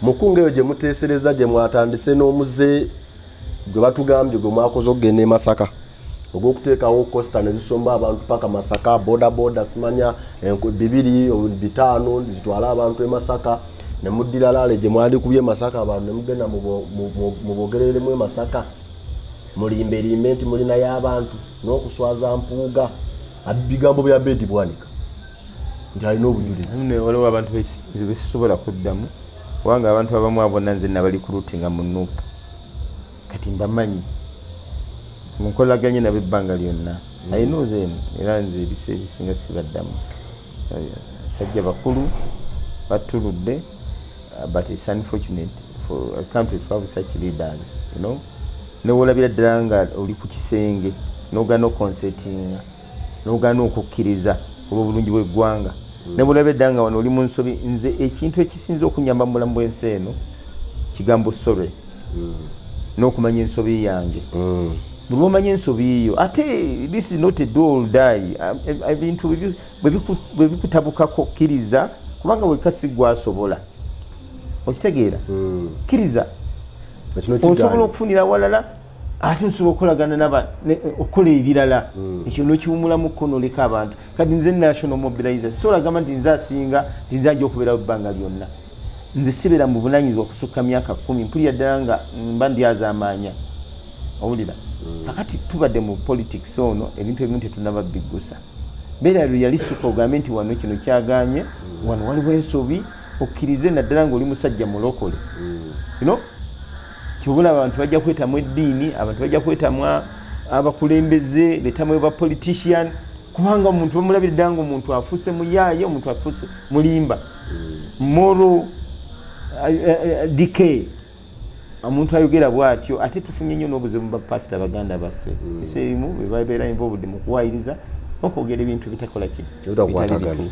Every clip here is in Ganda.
mukungeyo gye muteesereza gye mwatandise n'omuze gwe batugambye gwe mwakoze okugenda e Masaka ogw'okuteekawo costa ne zisomba abantu paka Masaka boda simanya 2-5 zitwala abantu e Masaka ne muddira laale gye mwali kubye Masaka abantu ne mugenda mubogereremu e Masaka mulimbe nti mulina y'abantu n'okuswaza mpuuga bigambo bya Bedi Bwanika nti alina obujulizi. Waliwo abantu besisobola kuddamu kubanga abantu abamu abonna nze nabali ku ruutinga mu Nuupu kati mbamanyi munkolaganye nabo ebbanga lyonna I know them era nze ebisinga sibaddamu sajja bakulu batuludde but it's unfortunate for a country to have such leaders, you know. Newolabira ddala nga oli ku kisenge n'ogaana okonsetinga n'ogaana okukkiriza olw'obulungi bw'eggwanga nebulabira ddala nga wano oli mu nsobi. Nze ekintu ekisinza okunyamba mu bulamu bw'ensi eno kigambo sorry n'okumanya ensobi yange. Buli omanya ensobi yo ate this is not a do or die. Ebintu bwe bikutabukako kkiriza kubanga bwe kasi gwasobola okitegeera kkiriza osobola okufunira walala ate nsobola okukolagana okukola ebirala ekyo n'okiwumulamu n'oleka abantu. Kati nze national mobilizer sobola gamba nti nze asinga nti nze ajja okubeerawo ebbanga lyonna. Nze sibeera mu buvunaanyizibwa kusukka myaka 10 mpulira ddala nga mba ndyazaamaanya owulira. Kakati tubadde mu politics ono ebintu ebimu tetunaba biggusa. Beera realistic ogambe nti wano kino kyaganye wano waliwo ensobi okkirize naddala ng'oli musajja mulokole. You know? Kyobula abantu bajja kwetamu eddiini, abantu bajja kwetamu abakulembeze, letamu ba politician kubanga omuntu bamulabira ddala ng'omuntu afuuse muyaaye, omuntu afuuse mulimba. Moral decay. Omuntu ayogera bw'atyo ate tufunye nnyo n'obuzibu mu bapasita baganda baffe. Eseerimu bwe babeera involved mu kuwayiriza okwogera ebintu bitakola ki bitakwatagana.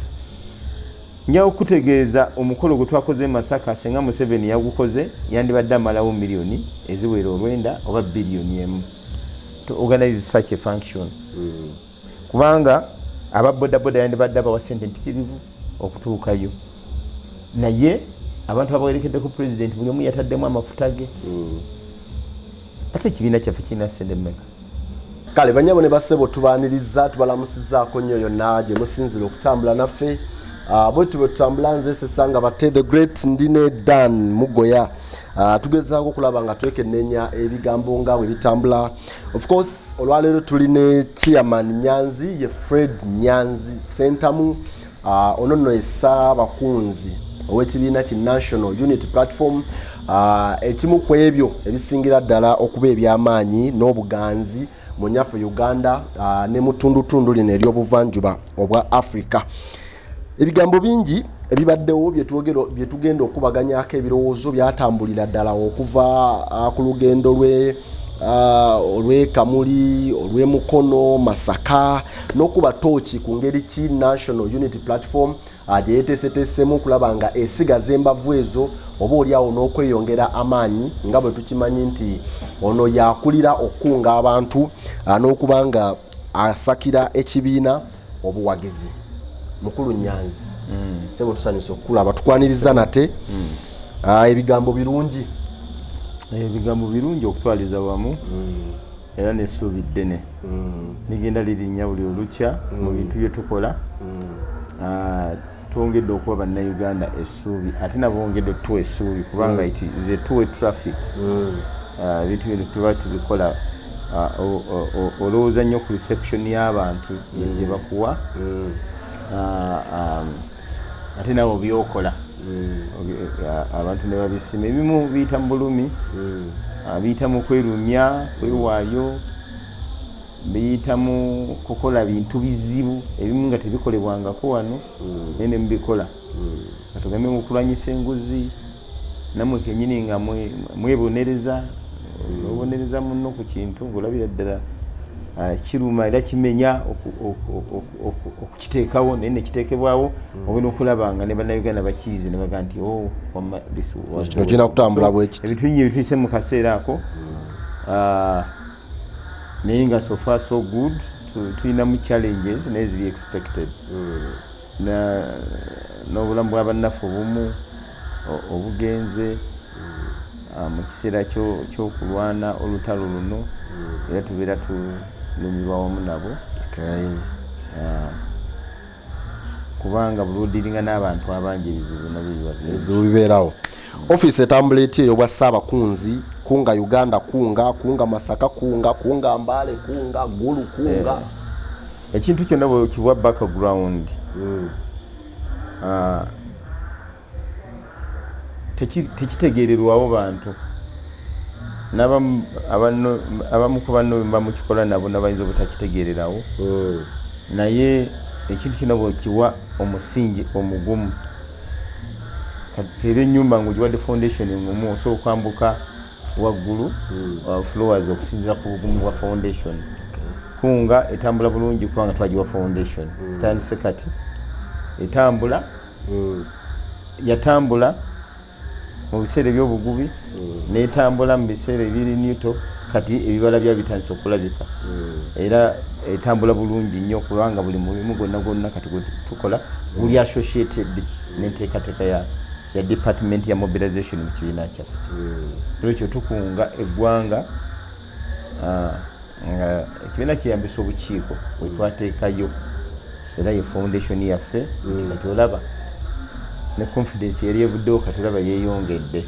Njawo kutegeeza omukolo gwe twakoze Masaka senga Museveni yagukoze yandibadde amalawo miliyoni eziwera 9 oba biliyoni 1 to organize such a function. Kubanga ababodaboda yandibadde abawa ssente mpitirivu okutuukayo naye abantu abawerekedde ku president buli omu yataddemu amafuta ge. Ate ekibiina kyaffe kirina ssente mmeka? Kale banyabo ne bassebo tubaaniriza tubalamusizaako nnyo yonna gye musinzira okutambula naffe. Bwetu bwetutambula nze Sesanga Bate the Great ndine Dan Mugoya. Tugezaako okulaba nga twekenneenya ebigambo nga bwe bitambula. Of course olwaleero tuli ne Chairman Nyanzi ye Fred Nyanzi Sentamu ono nno essa bakunzi ow'ekibiina ki National Unity Platform. Ekimu ku ebyo ebisingira ddala okuba eby'amaanyi n'obuganzi mu nnyaffe Uganda ne mu tundutundu lino ery'obuvanjuba obwa Africa. Ebigambo bingi ebibaddewo bye tugenda okubaganyaako ebirowoozo byatambulira ddala okuva ku lugendo olw'e Kamuli, olw'e Mukono, Masaka n'okuba tooki ku ngeri ki National Unity Platform gye yeeteeseteesemu okulaba nga esigaza embavu ezo oba oliawo n'okweyongera amaanyi nga bwe tukimanyi nti ono yakulira okukunga abantu n'okuba nga asakira ekibiina obuwagizi. Mukulu Nyanzi sebo tusanyuse okulaba tukwaniriza nate ebigambo birungi okutwaliza wamu era n'essuubi ddene ligenda lirinnya buli olukya mu bintu bye tukola. Twongedde okuba bannayuganda essuubi ate nabo bongedde tuwa essuubi kubanga iti ze tuwe traffic. Ebintu bino tuba tubikola olowooza nnyo ku reception y'abantu gye bakuwa ate nabo byokola abantu ne babisima. Ebimu biyita mu bulumi, biyita mu kwerumya, kwewaayo, biyita mu kukola bintu bizibu ebimu nga tebikolebwangako wano naye ne mubikola. Katugambe mu kulwanyisa enguzi nammwe kennyini nga mwebonereza obonereza munno ku kintu ng'olabira ddala kiruma era kimenya okukiteekawo naye nekiteekebwawo obwena okulaba nga ne bannayuganda bakiyize ne baga nti kino kirina kutambula bwekiti. Ebintu bingi ebituise mu kaseera ako naye nga so far so good tulinamu challenges naye ziri expected. N'obulamu bwa bannaffe obumu obugenze mu kiseera ky'okulwana olutalo luno era tubeera tunyumirwa wamu nabo kubanga bulodiringa n'abantu abangi ebizibu bibeerawo. Office etambula etya eyo bwa Ssaabakunzi kunga Uganda kunga Masaka kunga Mbale kunga Gulu kunga ekintu kyonna bwe kibwa background tekitegeererwawo bantu abamu ku banno bamukikola nabo nabayinza obutakitegeererawo naye ekintu kyonna bwe kiwa omusingi omugumu kati era ennyumba ng'ogiwadde foundation engumu osobola okwambuka waggulu floors okusinziira ku bugumu bwa foundation. Kunga etambula bulungi kubanga twagiwa foundation tutandise kati etambula yatambula mu biseera ebyobugubi n'etambula mu biseera ebiri nito kati ebibala bya bitandise okulabika era etambula bulungi nnyo kubanga buli mulimu gwonna kati tukola guli associated n'enteekateeka ya department ya mobilization mu kibiina kyaffe ekyo tukunga eggwanga nga ekibiina kiyambisa obukiiko bwe twateekayo era ye foundation yaffe kati olaba ne confidence yali evuddewo kati olaba yeeyongedde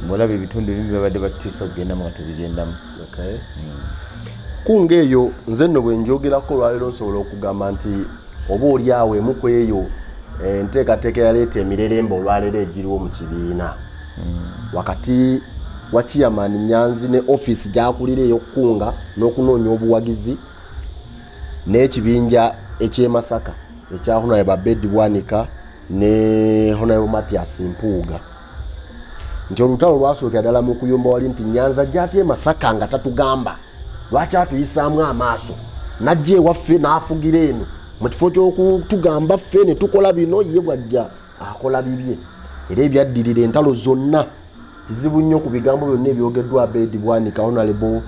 ng'olaba ebitundu ebimu babadde batutiisa okugendamu nga tubigendamu. Kunga eyo nze nno bwe njogerako olwaleero nsobola okugamba nti oba oli awo emu ku eyo enteekateeka yaleeta emirerembe olwaleero egiriwo mu kibiina wakati wa Chairman Nyanzi ne office gy'akulira eyo Kunga n'okunoonya obuwagizi n'ekibinja eky'e Masaka ekya Honorable Bedi Bwanika ne Honorable Mathias Mpuuga nti olutalo lwasookera ddala mu kuyomba wali nti Nyanza gy'atye Masaka nga tatugamba lwaki atuyisaamu amaaso najja ewaffe n'afugira eno mu kifo ky'okutugamba ffe ne tukola bino ye bwajja akola bibye era ebyaddirira entalo zonna kizibu nnyo ku bigambo byonna ebyogeddwa Bedi Bwanika Honorable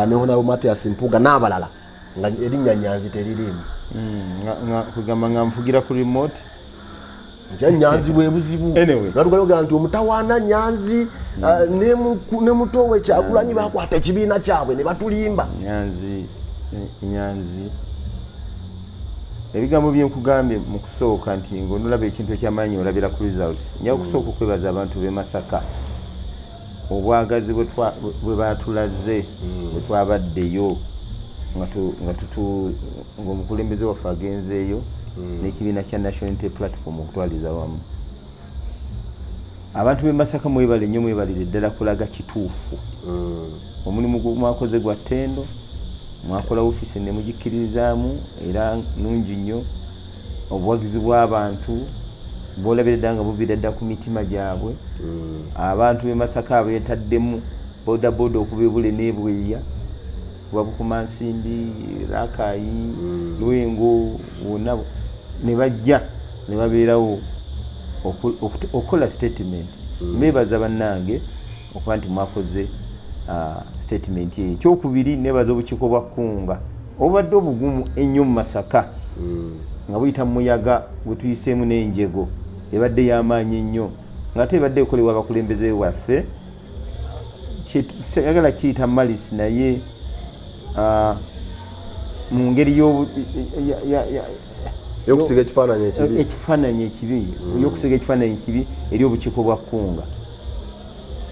ne Honorable Mathias Mpuuga n'abalala nga erinnya Nyanzi teririimu kugamba nga nfugira ku remote nja Nyanzi bwe buzibu natugaloga nti omutawaana Nyanzi ne mutowe Kyagulanyi bakwata ekibiina kyabwe ne batulimba Nyanzi ebigambo byenkugambye mu kusooka nti ng'onolaba ekintu ekyamaanyi olabira ku results nja okusooka okwebaza abantu b'e Masaka obwagazi bwe batulaze bwe twabaddeyo ng'omukulembeze waffe agenzeeyo n'ekibiina kya National Unity Platform okutwaliza wamu abantu b'e Masaka mwebale nnyo mwebalire ddala kulaga kituufu omulimu mwakoze gwa ttendo mwakola ofisi ne mugikkirizaamu era nungi nnyo obuwagizi bw'abantu bw'olabira ddala nga buviira ddala ku mitima gyabwe abantu b'e Masaka abeetaddemu bodaboda okuva e Bule n'Ebweya kuva Bukumansimbi Rakayi Lwengo bonna ne bajja ne babeerawo okukola statement mbebaza bannange okuba nti mwakoze statement eyo. Ekyokubiri nebaza obukiiko bwa Kunga obadde obugumu ennyo mu Masaka nga buyita mu muyaga bwe tuyiseemu n'enjego ebadde y'amaanyi ennyo nga ate ebadde ekolebwa abakulembeze waffe yagala kiyita malisi naye mu ngeri y'okusiga ekifaananyi ekibi y'okusiga ekifaananyi ekibi eri obukiiko bwa Kunga.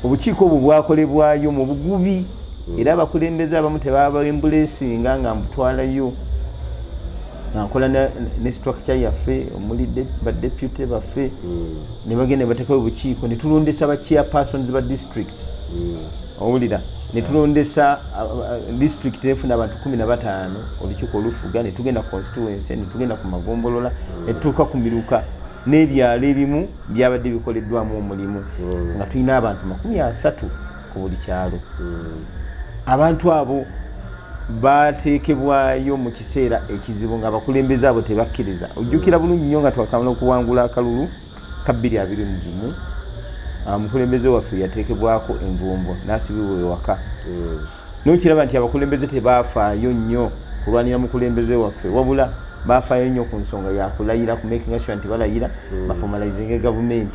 Obukiiko obwo bwakolebwayo mu bugubi era abakulembeze abamu tebaba embulesinga nga mbutwalayo nkola ne structure yaffe omuli badepute baffe ne bagenda ne bateekayo obukiiko ne tulondesa ba chairpersons ba districts owulira ne tulondesa district efuna abantu 15 olukiiko olufuga ne tugenda constituency ne tugenda ku magombolola ne tutuuka ku miruka n'ebyalo ebimu byabadde bikoleddwamu omulimu nga tulina abantu 30 ku buli kyalo. Abantu abo bateekebwayo mu kiseera ekizibu nga abakulembeze abo tebakkiriza. Ojjukira bulungi nnyo nga twakamala okuwangula akalulu ka 2021 omukulembeze waffe yateekebwako envumbo n'asibibwa ewaka. N'okiraba nti abakulembeze tebaafaayo nnyo kulwanira mukulembeze waffe wabula bafaayo nnyo ku nsonga ya kulayira ku making sure nti balayira baformalizing government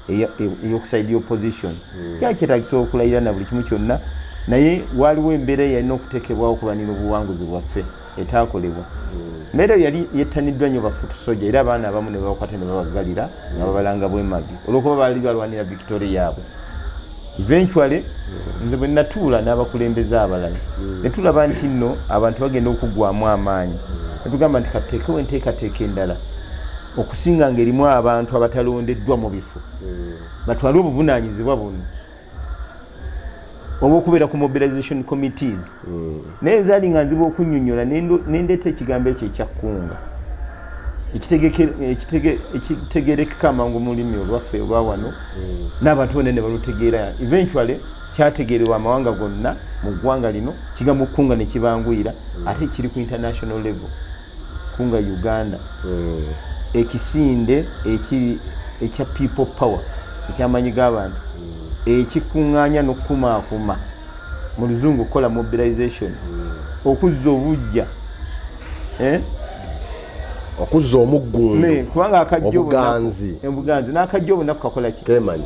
eyokusaidia opposition kyakyetagisa okulayira na buli kimu kyonna naye waliwo embeera yalina okuteekebwawo okubanira obuwanguzi bwaffe etaakolebwa. Mbeera yali yettaniddwa nnyo bafutu soja era abaana abamu ne babakwata ne babagalira nga babalanga bwemagi olwokuba baali balwanira victory yaabwe. Eventually nze bwe natuula n'abakulembeze abalala ne tulaba nti nno abantu bagenda okuggwamu amaanyi ne tugamba nti katuteekewo enteekateeka endala okusinga ng'erimu abantu abatalondeddwa mu bifo batwale obuvunaanyizibwa buno oba okubeera ku mobilization committees. Naye zaali nga nzibu okunnyonnyola nendeeta ekigambo ekyo ekyakkunga ekitegeerekeka amangu mu lulimi olwaffe olwa wano n'abantu bonna ne balutegeera. Eventually kyategeerwa amawanga gonna mu ggwanga lino kigambo kkunga ne kibanguyira ate kiri ku international level kunga Uganda. Ekisinde ekya people power ekyamanyi g'abantu ekikuŋŋaanya n'okukumaakuma mu luzungu okukola mobilization okuzza obujja okuzza omuggundu kubanga obuganzi n'akajja obuna kukakola ki kemanya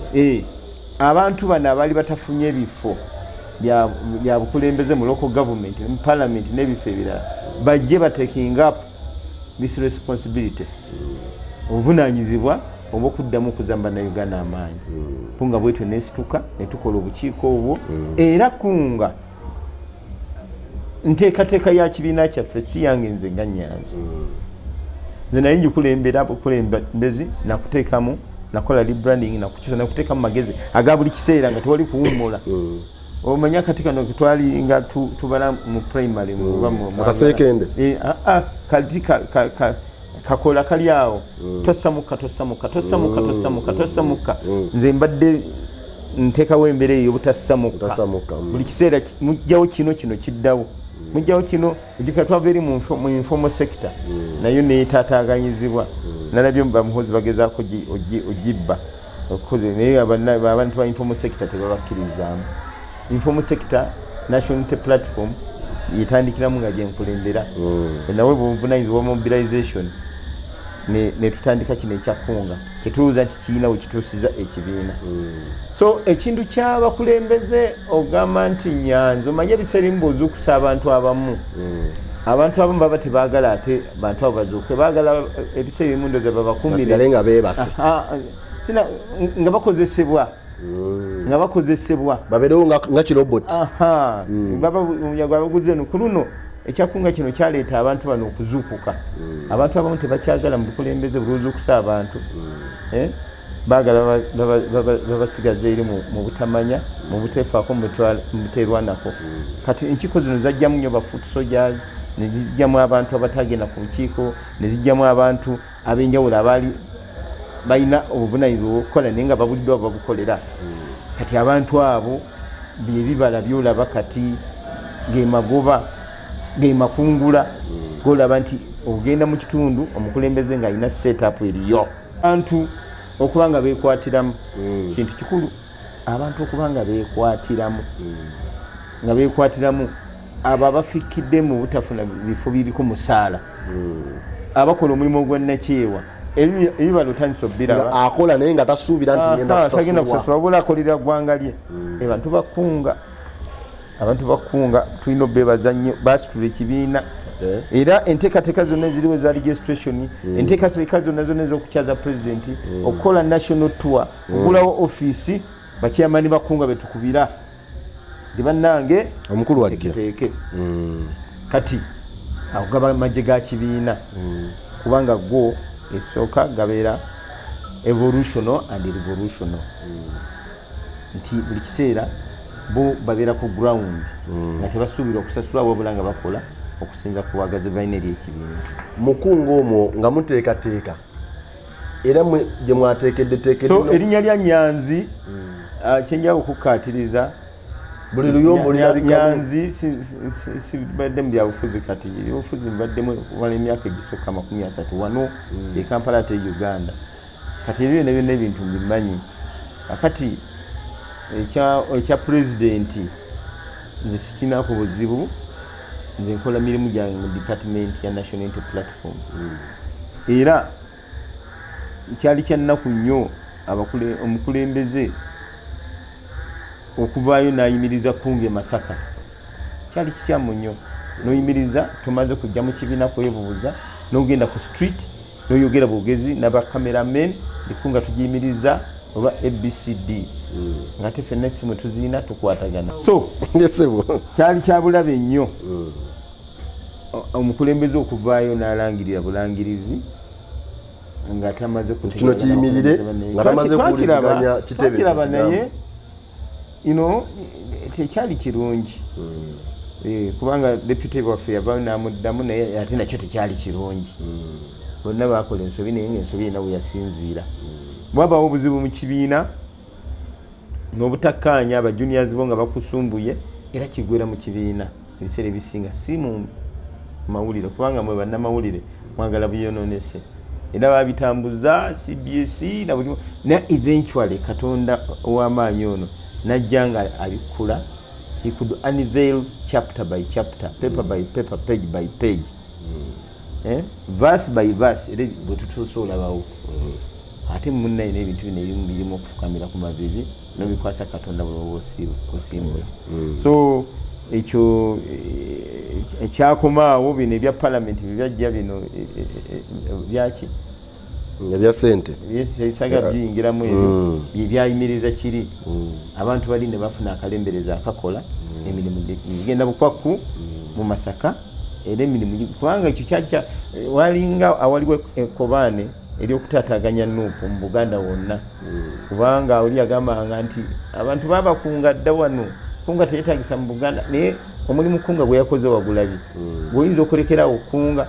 abantu bano abaali batafunye ebifo bya bukulembeze mu local government mu parliament n'ebifo ebirala bajje bateking up this responsibility obuvunaanyizibwa obw'okuddamu okuzamba na Uganda amaanyi. Kunga bwetyo nesituka ne tukola obukiiko obwo era kunga nteekateeka ya kibiina kyaffe si yange nze nga Nyanzi. Nze naye ngikulembera abakulembezi nakuteekamu nakola rebranding nakukyusa nakuteekamu magezi aga buli kiseera nga tewali kuwummula. Omanya kati kano twali nga tubala mu primary mu akasekende kati kakola kali awo tosamuka nze mbadde nteekawo embeera eyo obutasamuka buli kiseera mujjawo kino kiddawo mujjawo kino ojjuka twava eri mu informal sector nayo neetaataaganyizibwa nalabyo bamuhozi bagezaako ogibba okukoze naye abantu ba informal sector tebabakkiririzaamu. Informal sector national unity platform yetandikiramu nga gyenkulembera nawe bwonvunanyizibwa mobilization ne tutandika kino ekyakkunga kyetubuuza nti kiina we kituusiza ekibiina. So ekintu ky'abakulembeze ogamba nti Nyanzi omanye ebiseera ebimu bw'ozuukusa abantu abamu baba tebaagala ate bantu abo bazuuke baagala ebiseera ebimu ndoza babakumire nga beebase nga bakozesebwa babeerewo nga kiroboti babaguze no ku luno ekyakkunga kino kyaleeta abantu bano okuzuukuka. Abantu abamu tebakyagala mu bukulembeze bulw'ozuukusa abantu baagala babasigaza eri mu butamanya mu buteefaako mu buteerwanako. Kati enkiiko zino zajjamu nnyo bafuutu soldiers ne zijjamu abantu abatagenda ku nkiiko ne zijjamu abantu ab'enjawulo abaali balina obuvunaanyizibwa bw'okukola naye nga babuliddwa babukolera. Kati abantu abo byebibala byolaba kati gemagoba gemakungula golaba nti ogenda mu kitundu omukulembeze nga alina setup eriyo. Abantu okubanga beekwatiramu kintu kikulu. Abantu okubanga beekwatiramu nga beekwatiramu abo abafikidde mu butafuna bifo biriko musaala abakola omulimu ogwannakyewa ebibala otandisa obbiraba akola naye nga tasuubira nti ngenda kusasula wabula akolera ggwanga lye. Abantu bakunga tulina obeebaza nnyo basitula ekibiina era enteekateeka zonna eziriwo eza registration enteekateeka zonna ez'okukyaza pulezidenti okukola national tour okugulawo ofiisi bakyamani bakunga betukubira ndi bannange omukulu wajja kati agaba amagye ga kibiina kubanga go esooka gabeera evolutional and revolutional nti buli kiseera bo babeera ku ground nga tebasuubira okusasula wabula nga bakola okusinza ku bwagazi balina eri ekibiina. Mukunga omwo nga muteekateeka era gye mwateekeddeteekedde so erinnya lya Nyanzi kyenjala okukkaatiriza buli luyombo Nyanzi sibadde mu byabufuzi kati ebyobufuzi mbaddemu okumala emyaka egisooka 30 wano e Kampala ate Uganda kati ebyo byonna ebintu mbimanyi akati ekya pulezidenti nze sikinaako buzibu nze nkola mirimu gyange mu department ya national unity platform era kyali kyannaku nnyo omukulembeze okuvaayo n'ayimiriza kunge Masaka kyali kikyamu nnyo n'oyimiriza tumaze kujja mu kibiina kwebuuza n'ogenda ku street n'oyogera bwogezi n'abacameramen likunga tugiyimiriza olwa ABCD nga te ffenna ekisimu tuziina tukwatagana so kyali kyabulabe nnyo omukulembeze okuvaayo n'alangirira bulangirizi nga tamaze kino kiyimirire nga tamaze kuwuliziganya kitebe naye tekyali kirungi kubanga deputy waffe yavaayo n'amuddamu naye ate nakyo tekyali kirungi bonna baakola ensobi naye ngaensobi erina bwe yasinziira bwabaawo obuzibu mu kibiina n'obutakkaanya abajuniors bo nga bakusumbuye era kigwera mu kibiina ebiseera ebisinga si mu mawulire kubanga mwe bannamawulire mwagala buyonoonese era babitambuza CBS na eventually Katonda ow'amaanyi ono najja nga abikula. He could unveil chapter by chapter, paper by paper, page by page, verse by verse. Ere bwetutuusa olabawo ate munnaye n'ebintu bino ebimu birimu okufukamira ku mavivi n'obikwasa Katonda bw'oba osimbula. So ekyo ekyakomaawo bino ebya parliament byajja bino byaki ebya sente saga biyingiramu ebyo byayimiriza kiri abantu bali ne bafuna akalembereza akakola emirimu genda bukwaku mu Masaka era emirimu kubanga ekyo kyali walinga awaliwo ekobaane eryokutaataganya Nuupu mu Buganda wonna kubanga oli agambanga nti abantu babakunga dda wano kunga teyetagisa mu Buganda naye omulimu kunga gwe yakoze wagulabi gwoyinza okulekerawo kunga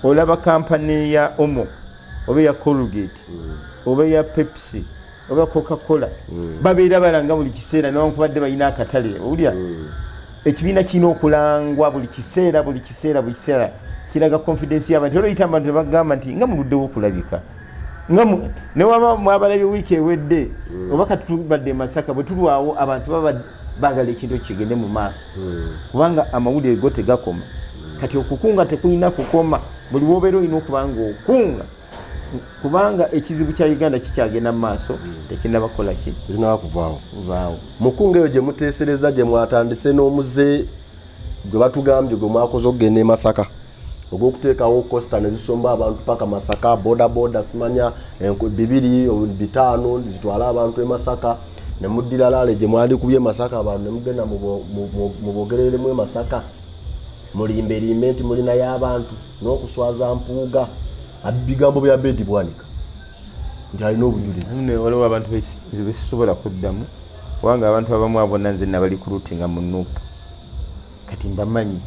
olaba kampani ya Omo oba ya Colgate oba ya Pepsi oba Coca-Cola babeera balanga buli kiseera newankubadde balina akatale owulya ekibiina kirina okulangwa buli kiseera kiraga confidence y'abantu olwo yita abantu bagamba nti nga muluddewo okulabika newaba mwabalabye wiiki ewedde oba katubadde Masaka bwe tulwawo abantu baba bagala ekintu kigende mu maaso kubanga amawulire go tegakoma kati okukunga tekulina kukoma buli wobeera olina okubanga okunga kubanga ekizibu kya Uganda kikyagenda mu maaso tekinnabakola ki kirina kuvaawo mukunga eyo gye muteesereza gye mwatandise n'omuze gwe batugambye gwe mwakoze okugenda e Masaka ogw'okuteekawo costa ne zisomba abantu paka Masaka boda simanya 2-5 zitwala abantu e Masaka ne muddira laale gye mwali kubye Masaka abantu ne mugenda mu bogereremu e Masaka mulimberimbe nti mulina y'abantu n'okuswaza mpuuga abigambo bya bedi bwanika nti alina obujulizi waliwo abantu besisobola kuddamu kubanga abantu abamu abonna nze nabali ku ruutinga mu Nuupu kati mbamanyi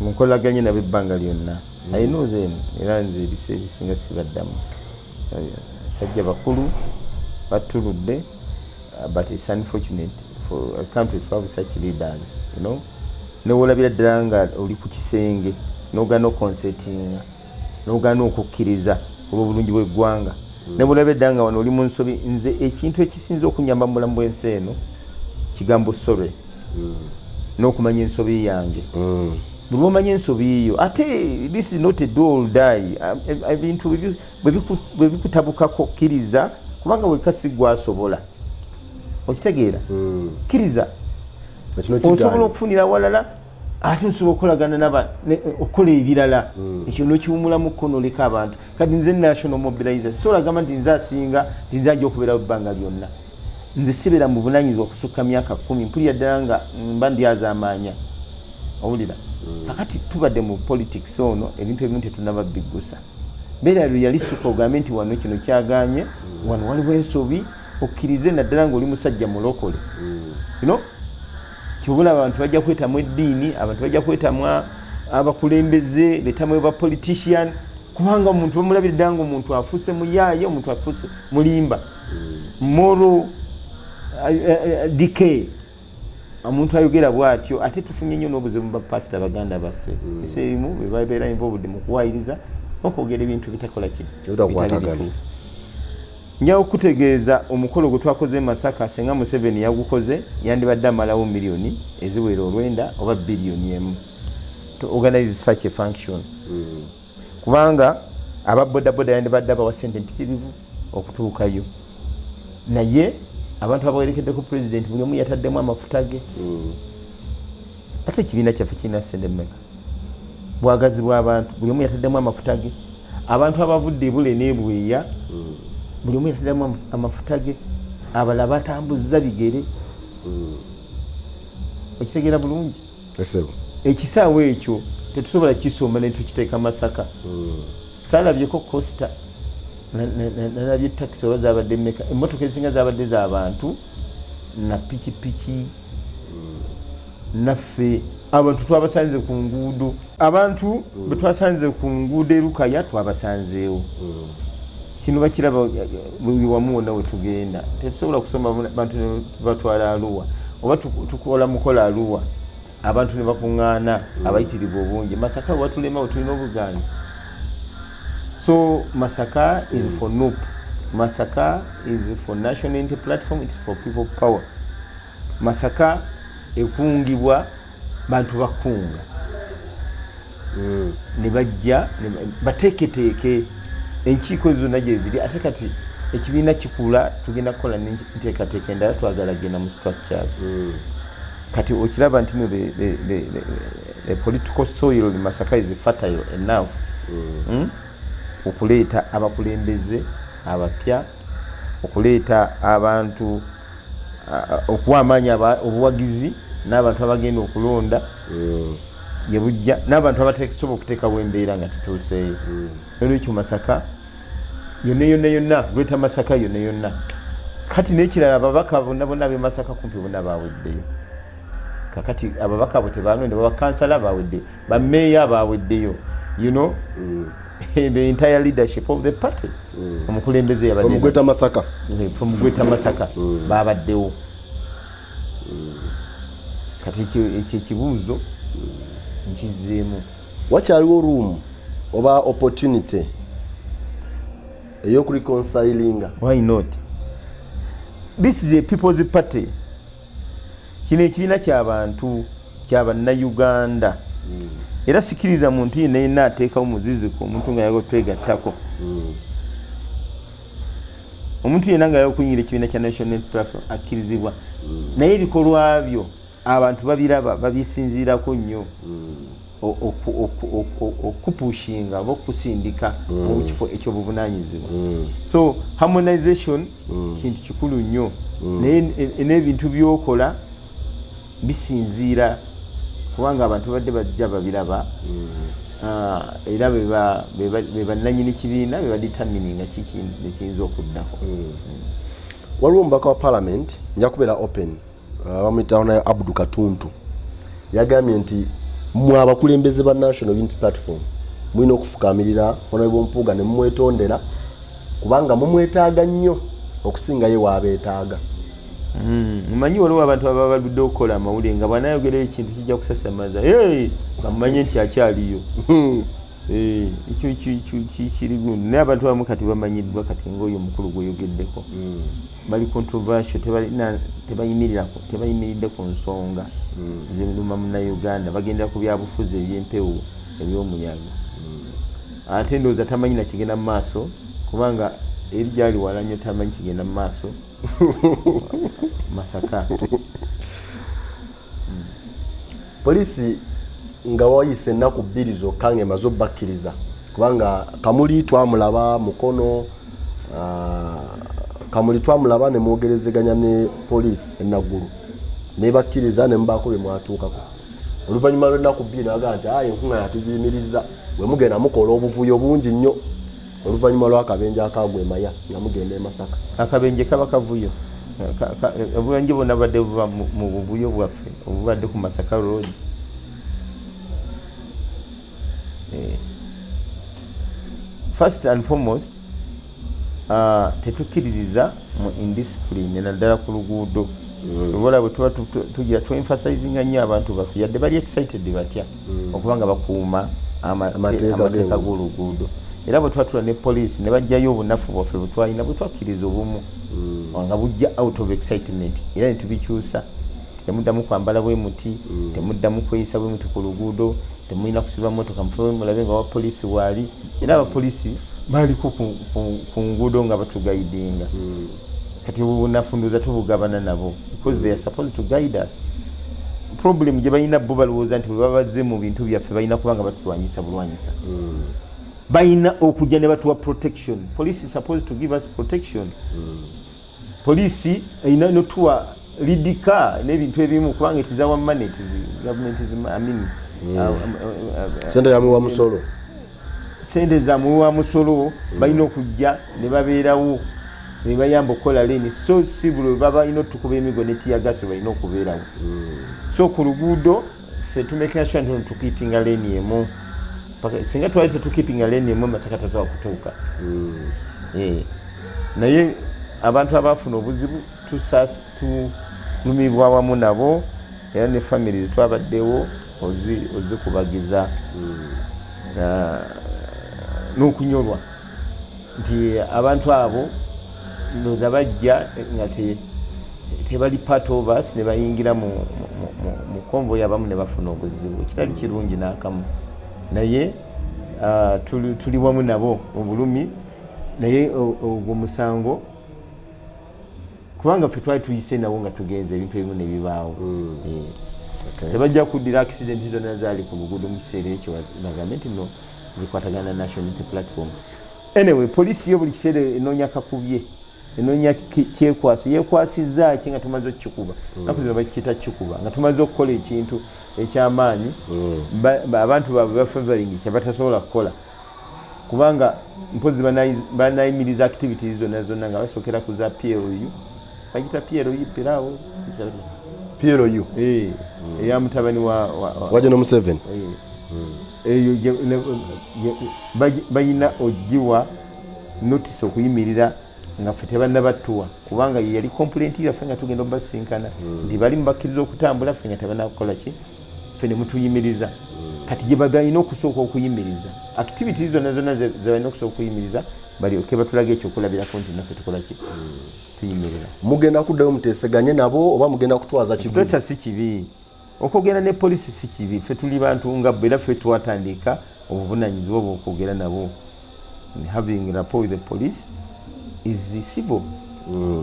munkolaganye nabo ebbanga lyonna ayina them era nze ebiseera ebisinga sibaddamu sajja bakulu batuludde but it's unfortunate for a country to have such leaders, you know. Newolabira ddala nga oli ku kisenge n'ogaana okonsetinga n'ogaana okukkiriza olw'obulungi bw'eggwanga nebulabira ddala nga wano oli mu nsobi. Nze ekintu ekisinza okunyamba mu bulamu bw'ensi eno kigambo sorry n'okumanya ensobi yange. Bwe omanya ensobi yo ate this is not a do or die. Ebintu bwe bikutabukako kkiriza kubanga wekasi gwasobola okitegeera kkiriza osobola okufunira walala ate nsobola okukolagana okukola ebirala ekyo n'okiwumula mu kkono leka abantu kati nze national mobilizer sobola gamba nti nze asinga nze ajja okubeerawo ebbanga lyonna. Nze sibeera mu buvunaanyizibwa kusukka myaka 10 mpulira ddala nga mba ndyazaamaanya owulira kakati tubadde mu politics ono ebintu ebimu tetunaba biggusa. Beera realistic ogambe nti wano kino kyaganye wano waliwo ensobi okkirize naddala ng'oli musajja mulokole. You know? Kibula abantu bajja kwetamu eddiini, abantu bajja kwetamu abakulembeze, betamu ba politician kubanga omuntu bamulabira ddala ng'omuntu afuuse muyaaye, omuntu afuuse mulimba. Moral decay. Omuntu ayogera bw'atyo ate tufunye nnyo n'obuzibu mu bapasita baganda baffe. Ebiseera bwe babeera involved mu kuwaayiriza okwogera ebintu bitakola ki bitakwatagana. Nja okutegeeza omukolo gwe twakoze Masaka senga Museveni yagukoze yandibadde amalawo miliyoni eziwera 9 oba biliyoni 1 to organize such a function. Kubanga aba boda yandibadde abawa sente mpitirivu okutuukayo naye abantu abawerekedde ku president buli omu yataddemu amafuta ge ate ekibiina kyaffe kirina ssente mmeka bwagazi bw'abantu buli omu yataddemu amafuta ge abantu abavudde ebule n'ebweya buli omu yataddemu amafuta ge abalala batambuzza bigere okitegeera bulungi ekisaawe ekyo tetusobola kisomba ne tukiteeka Masaka saalabyeko costa nalabye takisi oba zabadde mmeka emmotoka ezisinga zabadde z'abantu na pikipiki naffe abantu twabasanze ku nguudo abantu bwe twasanze ku nguudo erukaya twabasanzeewo kino bakiraba buli wamu wonna we tugenda tetusobola kusoma bantu ne batwala Arua oba tukola mukola Arua abantu ne bakuŋŋaana abayitirivu obungi Masaka watulema tulina obuganzi so Masaka is for NUP. Masaka is for National Unity Platform. It's for people power. Masaka ekungibwa bantu bakunga ne bajja bateeketeeke enkiiko zonna gye ziri ate kati ekibiina kikula tugenda kukola nteekateeka endala twagala genda mu structures kati okiraba nti no the political soil in Masaka is fertile enough okuleeta abakulembeze abapya okuleeta abantu okuwa amaanyi obuwagizi n'abantu abagenda okulonda yebujja n'abantu abateesobola okuteekawo embeera nga tutuuseeyo olwekyo Masaka yonna Greater Masaka yonna kati n'ekirala ababaka bonna b'e Masaka kumpi bonna baaweddeyo kakati ababaka abo tebalonde babakansala baaweddeyo bammeeya baaweddeyo you know the entire leadership of the party omukulembeze yabadde from Greater Masaka babaddewo kati ekibuuzo nkizeemu wakyaliwo room oba opportunity ey'okureconcilinga why not this is a people's party kino ekibiina ky'abantu ky'abannayuganda era sikiriza muntu yenna ateekawo muziziko omuntu nga yago twegattako omuntu yenna nga yago kunyira ekibiina kya National Platform akkirizibwa naye ebikolwa byo abantu babiraba babisinziirako nnyo okupushinga oba okusindika mu kifo ekyobuvunaanyizibwa so harmonization kintu kikulu nnyo naye n'ebintu byokola bisinziira kubanga abantu badde bajja babiraba era be bannannyini kibiina be badetermininga kiki nekiyinza okuddako waliwo omubaka wa parliament nja kubeera open bamuyitawo naye Abdu Katuntu yagambye nti mwe abakulembeze ba National Unity Platform mulina okufukaamirira Honorable Mpuuga ne mumwetondera kubanga mumwetaaga nnyo okusinga ye waabeetaaga mmanyi waliwo abantu ababa baludde okukola amawulire nga bw'anayogera ekintu kijja kusasamaza bamanye nti akyaliyo ekyo kiri gundi naye abantu abamu kati bamanyiddwa kati ng'oyo omukulu gweyogeddeko bali controversial tebayimiridde ku nsonga ziruma munnayuganda bagendera ku byabufuzi eby'empewo eby'omuyaga ate ndowooza tamanyi na kigenda mu maaso kubanga eri gyali wala nnyo tamanyi kigenda mu maaso Masaka polisi nga wayise ennaku bbiri zokka ng'emaze obbakkiriza kubanga Kamuli twamulaba Mukono Kamuli twamulaba ne mwogerezeganya ne polisi enaggulu nebakkiriza ne mbaako bye mwatuukako oluvannyuma lw'ennaku bbiri naga nti enkunga yatuziyimiriza bwe mugenda mukola obuvuyo bungi nnyo oluvannyuma lw'akabenje akagwa Maya nga mugenda e Masaka akabenje kaba kavuyo obulungi bwonna badde buva mu buvuyo bwaffe obubadde ku Masaka Road first and foremost tetukkiririza mu indiscipline naddala ku luguudo obola bwe tuba tugira tuemphasizinga nnyo abantu baffe yadde bali excited batya okubanga bakuuma amateeka g'oluguudo era bwe twatula ne police ne bajjayo obunafu bwaffe bwe twalina bwe twakkiriza obumu nga bujja out of excitement era ne tubikyusa temuddamu kwambala bwe muti temuddamu kweyisa bwe muti ku luguudo temulina kusiba motoka mufe mulabe nga wa police waali era abapolisi baliko ku nguudo nga batugaidinga kati ubunafunduza tubugabana nabo because they are supposed to guide us. Problem gye balina bo balowooza nti bwe babazze mu bintu byaffe balina kubanga batulwanyisa bulwanyisa. Balina okujja ne batuwa protection. Police is supposed to give us protection. Police ina notuwa lidika n'ebintu ebimu kubanga it is our money, it is government is sente ya muwa musolo. Sente za muwa musolo balina okujja ne babeerawo ne bayamba okukola leni so sibulu baba ino tukuba emigo ne tiyagasi balina okubeerawo. So ku luguudo ffe tumeka sure nti tukipinga leni emu paka singa twali tukipinga leni emu masakata za kutuuka. Naye abantu abafuna obuzibu tulumibwa awamu nabo era ne families twabaddewo ozikubagiza n'okunyolwa nti abantu abo ndoza bajja nga tebali part of us ne bayingira mu convoy abamu ne bafuna obuzibu kitali kirungi n'akamu naye tuli wamu nabo obulumi naye ogwo musango kubanga ffe twali tuyise nabo nga tugenza ebintu ebimu ne bibaawo. Tebajja kuddira accident zonna zaali ku luguudo mu kiseera ekyo gavumenti no zikwatagana national unity platform. Anyway, polisi yo buli kiseera enoonya kakubye enoonya kyekwasi yekwasizza ki nga tumaze okukikuba naku zino bakiyita kikuba nga tumaze okukola ekintu ekyamaanyi abantu baabwe bafavoring kyebatasobola kukola kubanga mpozi banayimiriza activities zonna nga basookera ku za PLU bakita PLU pirawo PLU eya mutabani wa General Museveni eyo bayina ogiwa notice okuyimirira nga ffe tebannabatuwa kubanga yali complaint yaffe nga tugenda obasinkana nti bali mubakkiriza okutambula ffe nga tebannakukola ki ffe ne mutuyimiriza kati gye balina okusooka okuyimiriza activities zonna ze balina okusooka okuyimiriza balyoke batulaga ekyokulabirako nti naffe tukola ki tuyimirira. Mugenda kuddayo muteeseganye nabo oba mugenda kutwaza kibuga? Tosa si kibi okwogera ne polisi si kibi ffe tuli bantu nga bwe era ffe twatandika obuvunaanyizibwa bw'okwogera nabo. Having rapport with the police is civil.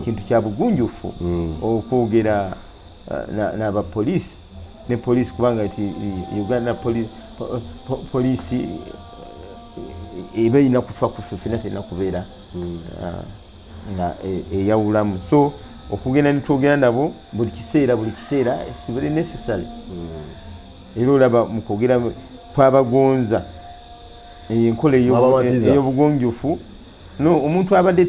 Kintu kya bugunjufu okwogera n'abapolisi ne polisi kubanga eti Uganda polisi eba ina kufa kufufina tena kubeera nga eyawulamu. So okugenda nitwogera nabo buli kiseera si very necessary. Era olaba mu kwogera kwabagonza enkola ey'obugonjofu no omuntu abadde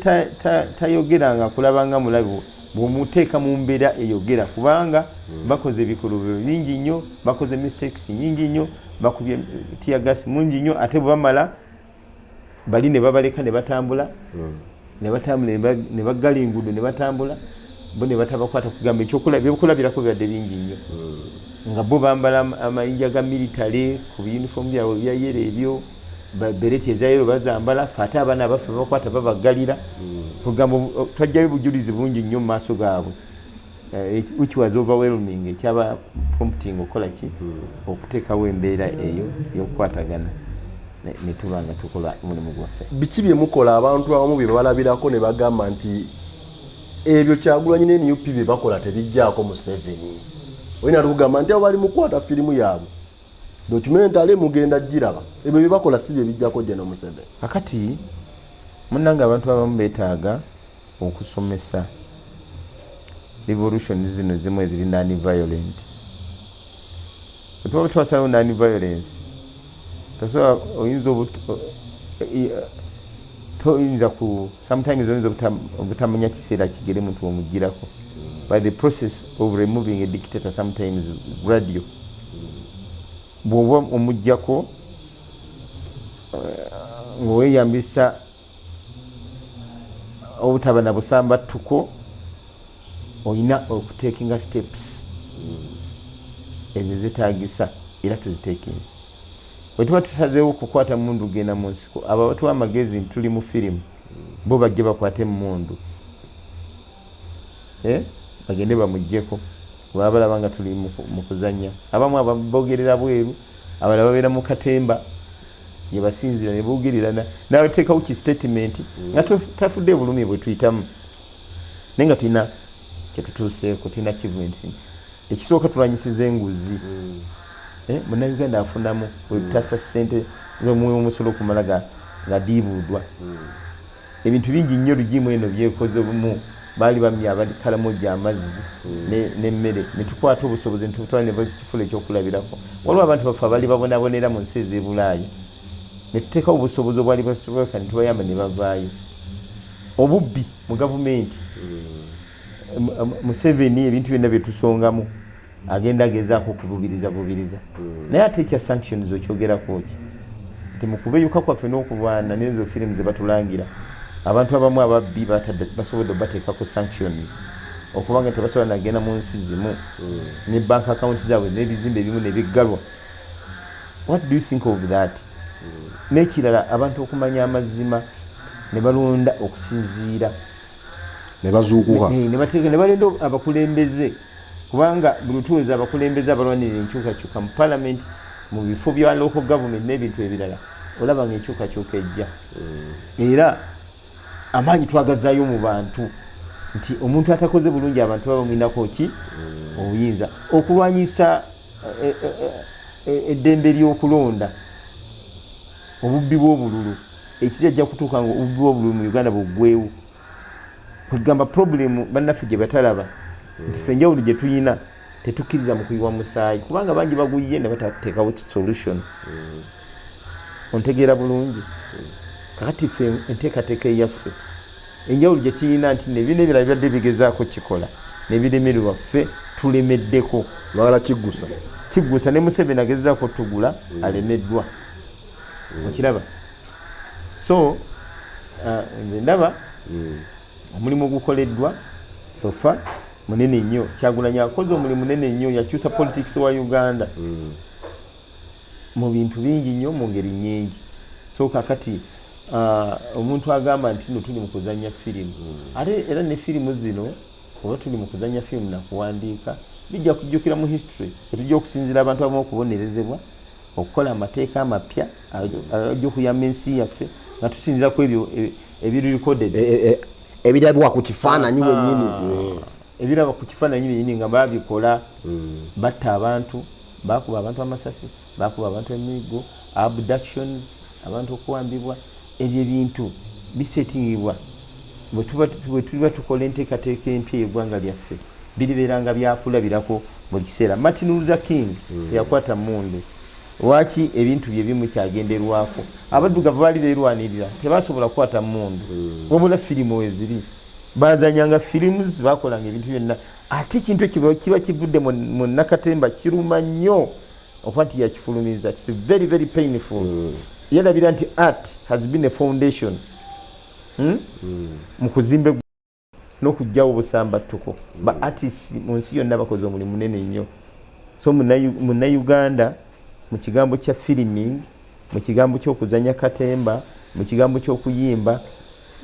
tayogeranga kulabanga mulabi bw'omuteeka mu mbeera eyogera kubanga bakoze ebikolwa bingi nnyo bakoze mistakes nyingi nnyo bakubye tiyagasi mungi nnyo ate bwe bamala bali ne babaleka ne batambula ne baggala enguudo ne batambula bo ne batabakwata kugamba ebyokulabirako bibadde bingi nnyo nga bo bambala amayinja ga military ku biyunifomu byabwe bya yero ebyo bereti ezayero bazambala fata abana abaffe bakwata babaggalira kugamba twajjayo bujulizi bungi nnyo mu maaso gaabwe which was overwhelming ekyaba prompting okola ki okuteekawo embeera eyo y'okukwatagana ne tubanga tukola omulimu gwaffe. Biki bye mukola abantu abamu bye balabirako ne bagamba nti ebyo Kyagulanyi ne NUP bye bakola tebijjaako Museveni olina tukugamba nti abo bali mukwata firimu yaabwe documentary mugenda giraba ebyo bye bakola si bye bijjako General Museveni. Kakati munnanga abantu abamu beetaaga okusomesa revolution zino zimu eziri non-violent. Bwe twasalawo non-violence tosobola oyinza sometimes oyinza obutamanya kiseera kigere muntu omugirako by the process of removing a dictator sometimes gradual. Bw'oba omuggyako ng'oweyambisa obutaba na busambattuko olina okutekinga steps ezo zetaagisa era tuzitekinze. Bwe tuba tusazeewo okukwata mundu genda mu nsiko abo abatuwa amagezi tuli mu firimu bo bajje bakwate mundu bagende bamuggyeko bwaba balaba nga tuli mu kuzannya. Abamu ababogerera bweru abalala babeera mu katemba ye basinzira ne boogererana n'ateekawo ki statement nga tafudde bulumi bwe tuyitamu naye nga tulina kyetutuuseeko tulina achievements ekisooka tulwanyisiza enguzi munnayuganda afunamu wetasa ssente omusolo okumala nga diibuudwa ebintu bingi nnyo lugimu eno byekoze bumu baali bamya abakalamoja amazzi n'emmere ne tukwata obusobozi ne tubutwala ne bakifula ekyokulabirako waliwo abantu baffe abali babonabonera mu nsi ez'ebulaayi ne tuteekawo obusobozi obwali basoboka ne tubayamba ne bavaayo obubbi mu gavumenti Museveni ebintu byonna bye tusongamu agenda agezaako okuvubiriza naye ate ekya sanctions okyogerako ki nti mu kubeeyuka kwaffe n'okulwana n'ezo firimu ze batulangira abantu abamu ababbi basobodde bateekako sanctions okubanga tebasobola nagenda mu nsi zimu ne bank account zaabwe n'ebizimbe ebimu ne biggalwa. What do you think of that? N'ekirala abantu okumanya amazima ne balonda okusinziira ne bazuukuka ne bateeka ne balonda abakulembeze kubanga buli tuweza abakulembeze abalwanirira enkyukakyuka mu parliament mu bifo bya local government n'ebintu ebirala olaba ng'enkyukakyuka ejja era amaanyi twagazaayo mu bantu nti omuntu atakoze bulungi abantu babamwinako ki obuyinza okulwanyisa eddembe ly'okulonda obubbi bw'obululu ekijajja kutuuka nga obubbi bw'obululu mu Uganda buggweewo kwegamba problemu bannaffe gye batalaba nti ffe enjawulo gye tuyina tetukkiriza mu kuyiwa musaayi kubanga bangi baguyiye ne batateekawo solution ontegeera bulungi kakati ffe enteekateeka eyaffe enjawulo gye tuyina nti nebina ebirala bibadde bigezaako kikola nebiremererwa ffe tulemeddeko lwala kiggusa ne Museveni agezaako tugula alemeddwa okiraba so nze ndaba omulimu ogukoleddwa sofa munene nnyo Kyagulanyi akoze omulimu munene nnyo yakyusa politics wa Uganda mu bintu bingi nnyo mu ngeri nnyingi so kakati omuntu agamba nti no tuli mu kuzannya firimu ate era ne firimu zino oba tuli mu kuzannya firimu nakuwandiika bijja kujjukira mu history etujja okusinzira abantu abamu okubonerezebwa okukola amateeka amapya ajja okuyamba ensi yaffe nga tusinzira ku ebyo ebiri recorded ebirabwa ku kifaananyi wennyini ebiraba ku kifaananyi wennyini nga babikola batta abantu bakuba abantu amasasi bakuba abantu emiggo abductions abantu okuwambibwa ebyo ebintu bisetingibwa bwe tuba tukola enteekateeka empya eggwanga lyaffe biribeeranga byakulabirako buli kiseera. Martin Luther King yakwata mundu waki ebintu bye bimu kyagenderwako abaddugavu baali beerwanirira tebasobola kukwata mundu wabula firimu weziri bazanyanga films bakolanga ebintu byonna ate ekintu kiba kivudde mu nakatemba kiruma nnyo okuba nti yakifulumiza. It's very very painful. Yalabira nti art has been a foundation mu kuzimba n'okugyawo obusambattuko ba artists mu nsi yonna bakoze omulimu munene nnyo. So munnayuganda mu kigambo kya filming, mu kigambo ky'okuzanya katemba, mu kigambo ky'okuyimba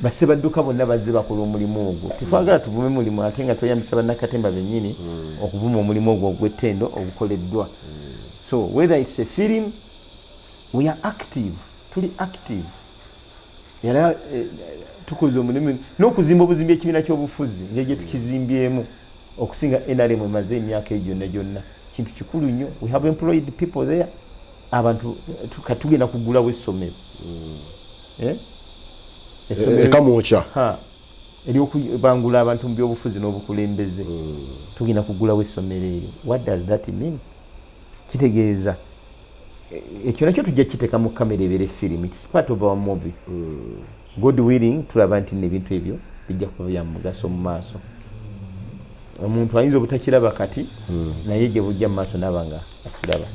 basebadduka bonna bazze bakola omulimu ogwo. Tetwagala tuvume mulimu ate nga tweyambisa bannakatemba bennyini okuvuma omulimu ogwo ogw'ettendo ogukoleddwa. So whether it's a film, we are active, tuli active. Yala tukoze omulimu n'okuzimba obuzimbi ekibiina ky'obufuzi ng'egye tukizimbyemu okusinga NRM emaze emyaka egyonna gyonna kintu kikulu nnyo. We have employed people there. Abantu katugenda kugulawo essomero ekamwocha eryokubangula abantu mu byobufuzi n'obukulembeze tugenda kugulawo essomero eryo. What does that mean? Kitegeeza ekyo nakyo tujja kiteeka mu kamera ebere film. It's part of our movie. God willing tulaba nti n'ebintu ebyo bijja kuba bya mugaso mu maaso. Omuntu ayinza obutakiraba kati naye gye bujja mu maaso n'abanga akiraba.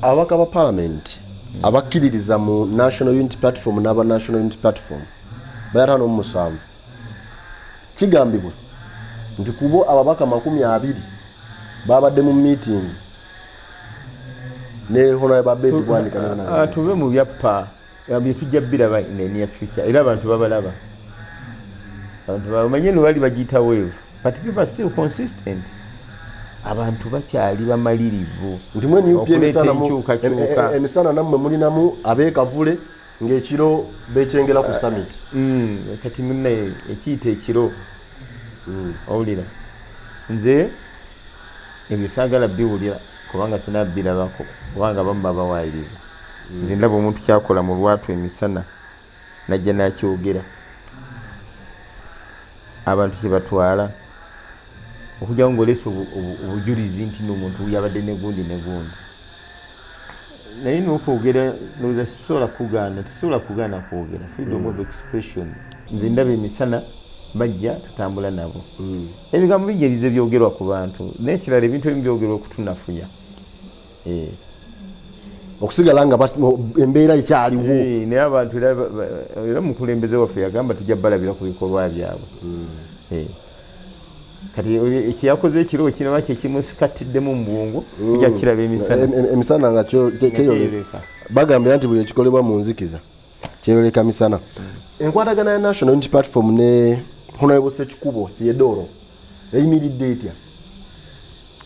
Ababaka ba parliament abakkiririza mu National Unity Platform n'aba National Unity Platform bayatano mu 7 kigambibwa nti kubo ababaka 20 babadde mu meeting ne Honorable Abedi Bwani kanana tuve mu byappa bye tujja biraba in the near future era abantu babalaba abantu bamanye no bali bagita wave but people are still consistent. abantu bakyali bamalirivu nti mwe NUP enkyukakyuka emisana nammwe mulinamu abeekavule ng'ekiro beekyengera ku summit kati munnaye ekiyita ekiro owulira nze ebyo saagala biwulira kubanga sinabbirabako kubanga bamu babawaayiriza nze ndaba omuntu kyakola mu lwatu emisana najja nakyogera abantu kyebatwala okujjawo ngaolesa obujulizi nti n'omuntu yabadde negundi naye nokwogera ndowooza tusobola kugaana kwogera freedom of expression nze ndaba emisana bajja tutambula nabo ebigambo bingi ebize byogerwa ku bantu n'ekirala ebintu ebimu byogerwa okutunafuya okusigala nga embeera ekyaliwo naye abantu era mukulembeze waffe yagamba tujja balabira ku bikolwa byabwe kati ekiyakoze ekiro kinaba kyekimusikatiddemu mu bwongo kujja kiraba emisana nga kyeyoleka bagambye nti buli ekikolebwa mu nzikiza kyeyoleka misana enkwatagana ya National Unity Platform ne Honorable Ssekikubo Theodoro eyimiridde etya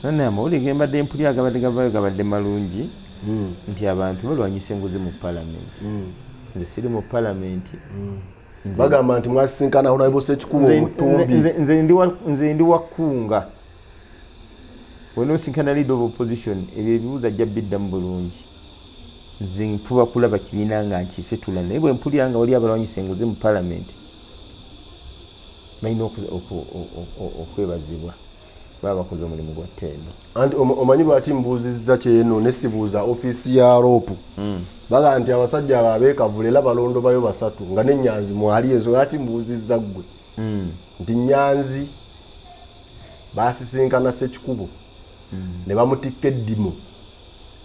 amawulire gembadde mpulira agabadde gavaayo gabadde malungi nti abantu balwanyisa enguzi mu palamenti nze siri mu palamenti bagamba nti mwasisinkana Honorable Ssekikubo omutumbi nze ndi wakunga wenosinkana leader of opposition ebyo ebibuuzo ajja biddamu bulungi nze nfuba kulaba kibiina nga nkisitula naye bwe mpulira nga wali abalwanyisa enguzi mu palamenti balina okwebazibwa baba bakoze omulimu gwa ttendo anti omanyi lwaki mbuuzizza kyeno nesibuuza ofiisi ya roopu baga nti abasajja abo abeekavula era balondo bayo basatu nga n'ennyanzi mwali ezo lwaki mbuuzizza ggwe nti Nyanzi baasisinkana Ssekikubo ne bamutikka eddimu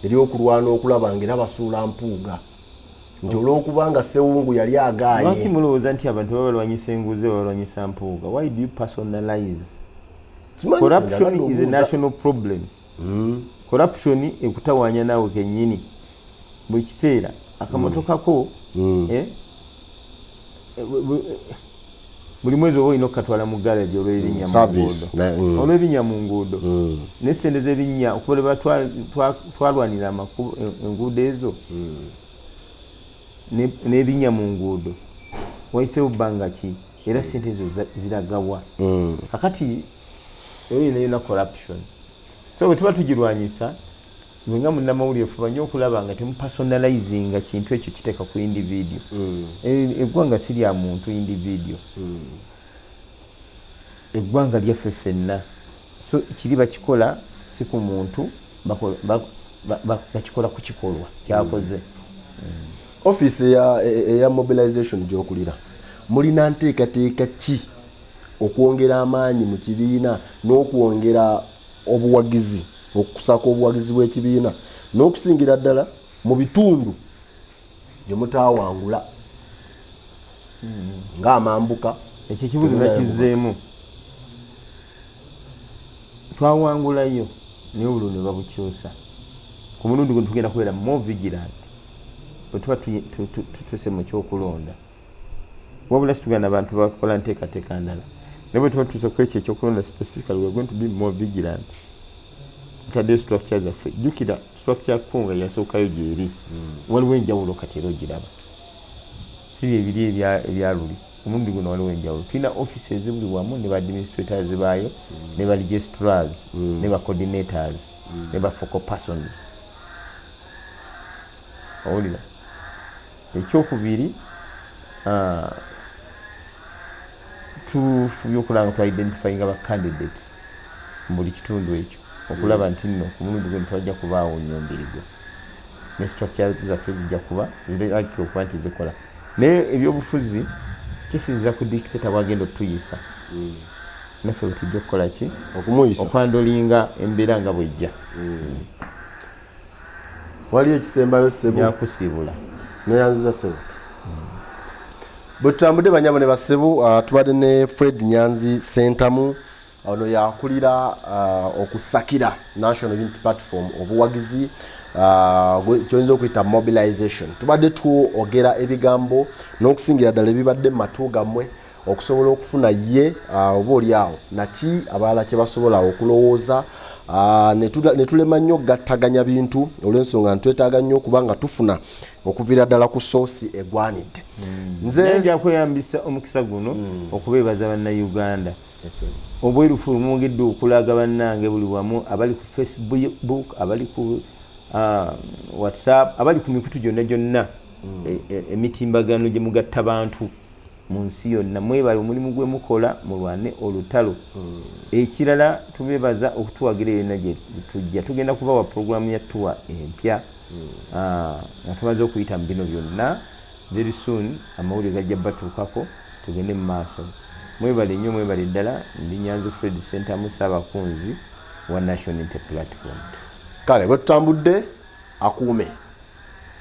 eryokulwana okulaba ng'era basuula mpuuga nti olw'okubanga Ssewungu yali agaaye lwaki mulowooza nti abantu babalwanyisa enguzi babalwanyisa mpuuga why do you personalize corruption is a national problem corruption ekutawaanya naawe kennyini buli kiseera akamotokako buli mwezi oba olina okukatwala mu garaji olw'ebinnya mu nguudo n'essente z'ebinnya okuba twalwanira enguudo ezo n'ebinnya mu nguudo wayiseewo bbanga ki era ssente ezo ziragawa kakati eyo yona corruption so bwe tuba tugirwanyisa nga munnamawulire fuba nnyo okulaba nga temupersonalizinga kintu ekyo kiteeka ku individual eggwanga si lya muntu individual eggwanga lyaffe ffenna so kiri bakikola si ku muntu bakikola ku kikolwa kyakoze office eya mobilization gyokulira mulina nteekateeka ki okwongera amaanyi mu kibiina n'okwongera obuwagizi okusaka obuwagizi bw'ekibiina n'okusingira ddala mu bitundu gye mutaawangula ng'amambuka ekyo ekibuzo nakizzeemu twawangulayo naye obululu ne babukyusa ku mulundi guno tugenda kubeera more vigilant bwe tuba tutuse mu kyokulonda wabula situgenda abantu bakola nteekateeka ndala naye bwe tuba tutuuse ku ekyo ekyokulonda specifically we're going to be more vigilant tutaddeyo structure zaffe jjukira structure kunga yasookayo gyeri waliwo enjawulo kati era ogiraba si byebiri ebyaluli omulundi guno waliwo enjawulo tulina offices buli wamu ne ba-administrators baayo ne ba-registrars ne ba-coordinators ne ba-focal persons owulira ekyokubiri tufubye okulanga tu-identifyinga ba-candidates mu buli kitundu ekyo okulaba nti nno ku mulundi gwe ntwajja kubaawo nnyombirirwa ne structure zaffe zijja kuba zirakira okuba nti zikola naye ebyobufuzi kisinziza ku dictator bwagenda otuyisa naffe bwe tujja okukola ki okwandolinga embeera nga bwejja waliyo ekisembayo Ssebo yakusibula neyanziza Ssebo bwe tutambudde banyabo ne bassebo tubadde ne Fred Nyanzi Sentamu ono yakulira okusakira National Unity Platform obuwagizi kyonyiza okuyita mobilization tubadde tuogera ebigambo n'okusingira ddala ebibadde mu matu gammwe okusobola okufuna ye oba oli awo naki abalala kye basobola okulowooza ne tulema nnyo gattaganya bintu olw'ensonga ntwetaaga nnyo okuba nga tufuna okuviira ddala ku soosi egwanidde. Nze nja kweyambisa omukisa guno okubeebaza bannayuganda obwerufu bumwongedde okulaga bannange buli wamu abali ku Facebook, abali ku WhatsApp, abali ku mikutu gyonna emitimbagano gye mugatta bantu mu nsi yonna. Mwebale omulimu gwe mukola, mulwane olutalo. Ekirala tubeebaza okutuwagira yonna gye tujja. Tugenda kubawa programu ya tuwa empya nga tumaze okuyita mu bino byonna. Very soon amawulire gajja batuukako tugende mu maaso. Mwebale nnyo, mwebale ddala. Ndi Nyanzi Fred Center Musaabakunzi wa National Unity Platform. Kale bwe tutambudde akuume.